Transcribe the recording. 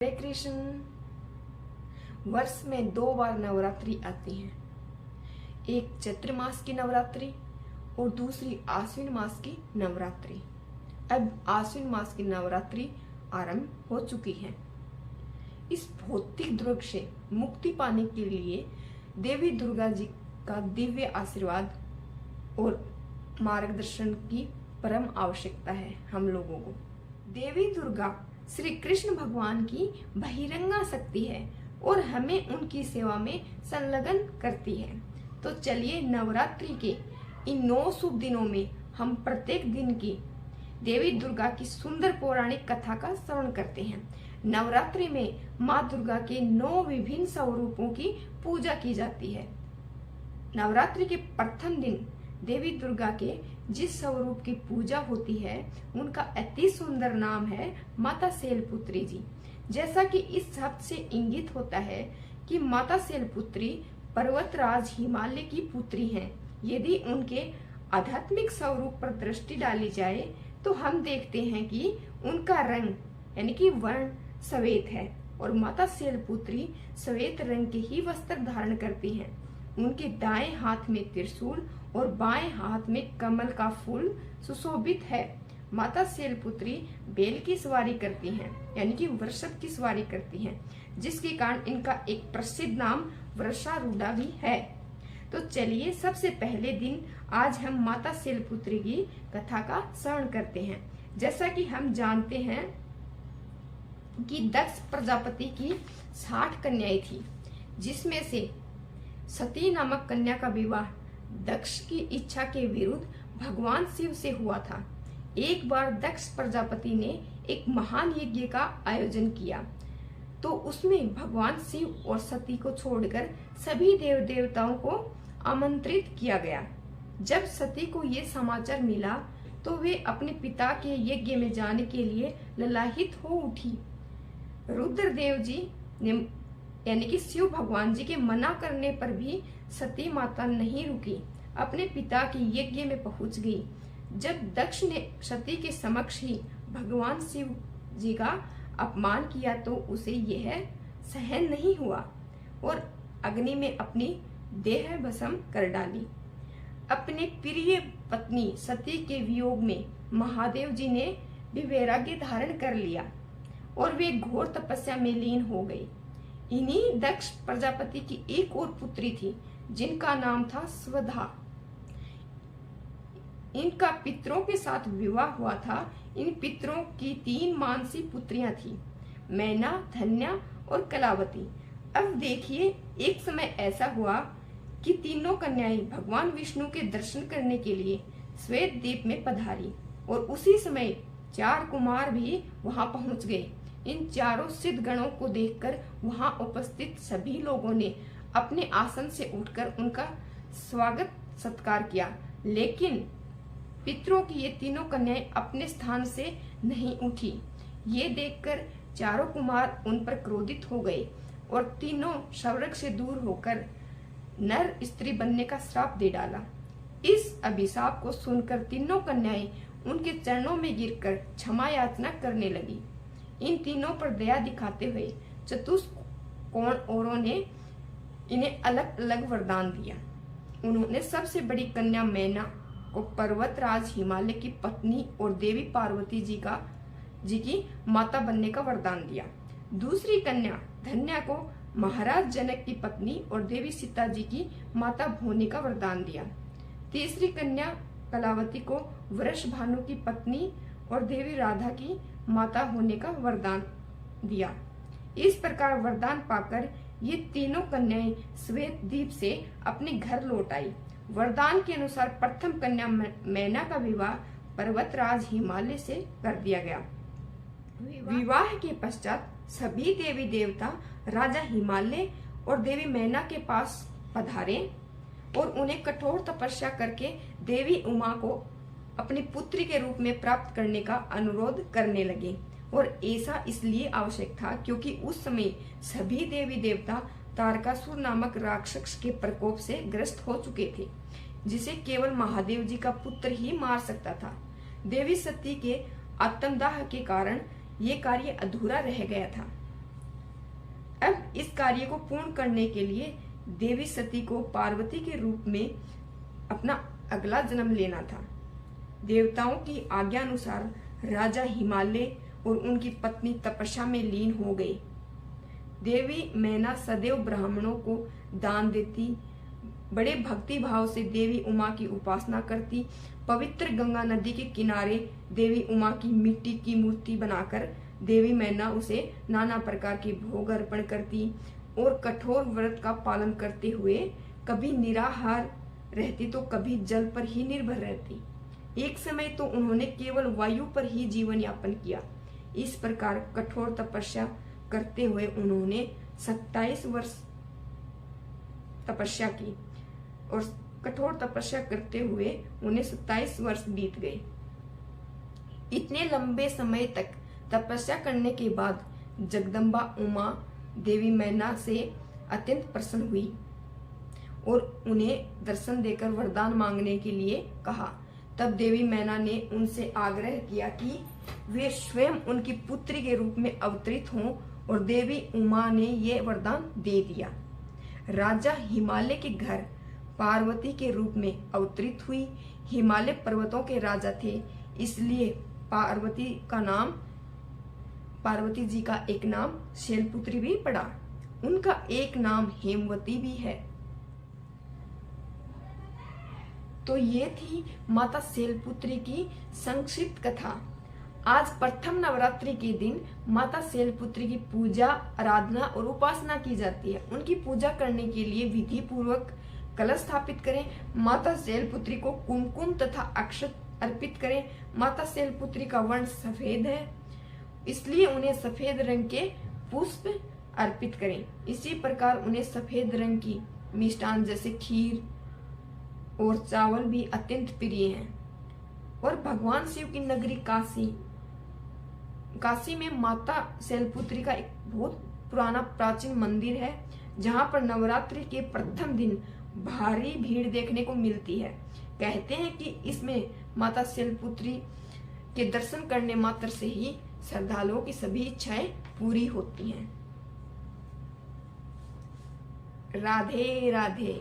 हरे कृष्ण। वर्ष में 2 बार नवरात्रि आती है, एक चैत्र मास की नवरात्रि और दूसरी आश्विन मास की नवरात्रि। अब आश्विन मास की नवरात्रि आरंभ हो चुकी है। इस भौतिक दुर्ग से मुक्ति पाने के लिए देवी दुर्गा जी का दिव्य आशीर्वाद और मार्गदर्शन की परम आवश्यकता है हम लोगों को। देवी दुर्गा श्री कृष्ण भगवान की बहिरंगा शक्ति है और हमें उनकी सेवा में संलग्न करती है। तो चलिए नवरात्रि के इन 9 शुभ दिनों में हम प्रत्येक दिन की देवी दुर्गा की सुंदर पौराणिक कथा का श्रवण करते हैं। नवरात्रि में माँ दुर्गा के 9 विभिन्न स्वरूपों की पूजा की जाती है। नवरात्रि के प्रथम दिन देवी दुर्गा के जिस स्वरूप की पूजा होती है उनका अति सुंदर नाम है माता शैलपुत्री जी। जैसा कि इस शब्द से इंगित होता है कि माता शैलपुत्री पर्वतराज हिमालय की पुत्री हैं। यदि उनके आध्यात्मिक स्वरूप पर दृष्टि डाली जाए तो हम देखते हैं कि उनका रंग यानी कि वर्ण श्वेत है और माता शैलपुत्री श्वेत रंग के ही वस्त्र धारण करती हैं। उनके दाएं हाथ में त्रिशूल और बाएं हाथ में कमल का फूल सुशोभित है। माता शैलपुत्री बैल की सवारी करती हैं, यानी कि वृषभ की सवारी करती हैं, जिसके कारण इनका एक प्रसिद्ध नाम वृषारूढ़ा भी है। तो चलिए सबसे पहले दिन आज हम माता शैलपुत्री की कथा का श्रवण करते हैं। जैसा कि हम जानते हैं कि दक्ष प्रजापति की 60 कन्याएं थी, जिसमें से सती नामक कन्या का विवाह दक्ष की इच्छा के विरुद्ध भगवान शिव से हुआ था। एक बार दक्ष प्रजापति ने एक महान यज्ञ का आयोजन किया, तो उसमें भगवान शिव और सती को छोड़कर सभी देव देवताओं को आमंत्रित किया गया। जब सती को ये समाचार मिला तो वे अपने पिता के यज्ञ में जाने के लिए ललाहित हो उठी। रुद्रदेव जी ने यानी कि शिव भगवान जी के मना करने पर भी सती माता नहीं रुकी, अपने पिता के यज्ञ में पहुंच गई। जब दक्ष ने सती के समक्ष ही भगवान शिव जी का अपमान किया तो उसे यह सहन नहीं हुआ और अग्नि में अपनी देह भस्म कर डाली। अपने प्रिय पत्नी सती के वियोग में महादेव जी ने भी वैराग्य धारण कर लिया और वे घोर तपस्या में लीन हो गए। इन्हीं दक्ष प्रजापति की एक और पुत्री थी जिनका नाम था स्वधा। इनका पितरों के साथ विवाह हुआ था। इन पितरों की 3 मानसी पुत्रियां थी, मैना, धन्या और कलावती। अब देखिए एक समय ऐसा हुआ कि तीनों कन्याएं भगवान विष्णु के दर्शन करने के लिए श्वेत द्वीप में पधारी और उसी समय 4 कुमार भी वहां पहुंच गए। इन चारों सिद्ध गणों को देखकर वहां उपस्थित सभी लोगों ने अपने आसन से उठकर उनका स्वागत सत्कार किया, लेकिन पितरों की ये तीनों कन्याएं अपने स्थान से नहीं उठी। ये देखकर चारों कुमार उन पर क्रोधित हो गए और तीनों स्वर्ग से दूर होकर नर स्त्री बनने का श्राप दे डाला। इस अभिशाप को सुनकर तीनों कन्याएं उनके चरणों में गिरकर क्षमा याचना करने लगी। इन तीनों पर दया दिखाते हुए चतुष्कोण औरों ने इन्हें अलग अलग वरदान दिया। उन्होंने सबसे बड़ी कन्या मैना को पर्वतराज हिमालय की पत्नी और देवी पार्वती जी की माता बनने का वरदान दिया। दूसरी कन्या धन्या को महाराज जनक की पत्नी और देवी सीता जी की माता होने का वरदान दिया। तीसरी कन्या कलावती को वृषभानु की पत्नी और देवी राधा की माता होने का वरदान दिया। इस प्रकार वरदान पाकर ये तीनों कन्याएं श्वेत द्वीप से अपने घर लौट आई। वरदान के अनुसार प्रथम कन्या मैना का विवाह पर्वतराज हिमालय से कर दिया गया। विवाह के पश्चात सभी देवी देवता राजा हिमालय और देवी मैना के पास पधारे और उन्हें कठोर तपस्या करके देवी उमा को अपनी पुत्री के रूप में प्राप्त करने का अनुरोध करने लगे। और ऐसा इसलिए आवश्यक था क्योंकि उस समय सभी देवी देवता तारकासुर नामक राक्षस के प्रकोप से ग्रस्त हो चुके थे, जिसे केवल महादेव जी का पुत्र ही मार सकता था। देवी सती के आत्मदाह के कारण ये कार्य अधूरा रह गया था। अब इस कार्य को पूर्ण करने के लिए देवी सती को पार्वती के रूप में अपना अगला जन्म लेना था। देवताओं की आज्ञा अनुसार राजा हिमालय और उनकी पत्नी तपस्या में लीन हो गए। देवी मैना सदैव ब्राह्मणों को दान देती, बड़े भक्ति भाव से देवी उमा की उपासना करती। पवित्र गंगा नदी के किनारे देवी उमा की मिट्टी की मूर्ति बनाकर देवी मैना उसे नाना प्रकार के भोग अर्पण करती और कठोर व्रत का पालन करते हुए कभी निराहार रहती तो कभी जल पर ही निर्भर रहती। एक समय तो उन्होंने केवल वायु पर ही जीवन यापन किया। इस प्रकार कठोर तपस्या करते हुए उन्होंने 27 वर्ष तपस्या की और कठोर तपस्या करते हुए उन्हें 27 वर्ष बीत गए। इतने लंबे समय तक तपस्या करने के बाद जगदम्बा उमा देवी मैना से अत्यंत प्रसन्न हुई और उन्हें दर्शन देकर वरदान मांगने के लिए कहा। तब देवी मैना ने उनसे आग्रह किया कि वे स्वयं उनकी पुत्री के रूप में अवतरित हों और देवी उमा ने ये वरदान दे दिया। राजा हिमालय के घर पार्वती के रूप में अवतरित हुई। हिमालय पर्वतों के राजा थे, इसलिए पार्वती जी का एक नाम शैलपुत्री भी पड़ा। उनका एक नाम हेमवती भी है। तो ये थी माता शैलपुत्री की संक्षिप्त कथा। आज प्रथम नवरात्रि के दिन माता शैलपुत्री की पूजा, आराधना और उपासना की जाती है। उनकी पूजा करने के लिए विधि पूर्वक कलश स्थापित करें। माता शैलपुत्री को कुमकुम तथा अक्षत अर्पित करें। माता शैलपुत्री का वर्ण सफेद है, इसलिए उन्हें सफेद रंग के पुष्प अर्पित करें। इसी प्रकार उन्हें सफेद रंग की मिष्टान जैसे खीर और चावल भी अत्यंत प्रिय हैं। और भगवान शिव की नगरी काशी में माता शैलपुत्री का एक बहुत पुराना प्राचीन मंदिर है, जहां पर नवरात्रि के प्रथम दिन भारी भीड़ देखने को मिलती है। कहते हैं कि इसमें माता शैलपुत्री के दर्शन करने मात्र से ही श्रद्धालुओं की सभी इच्छाएं पूरी होती हैं। राधे राधे।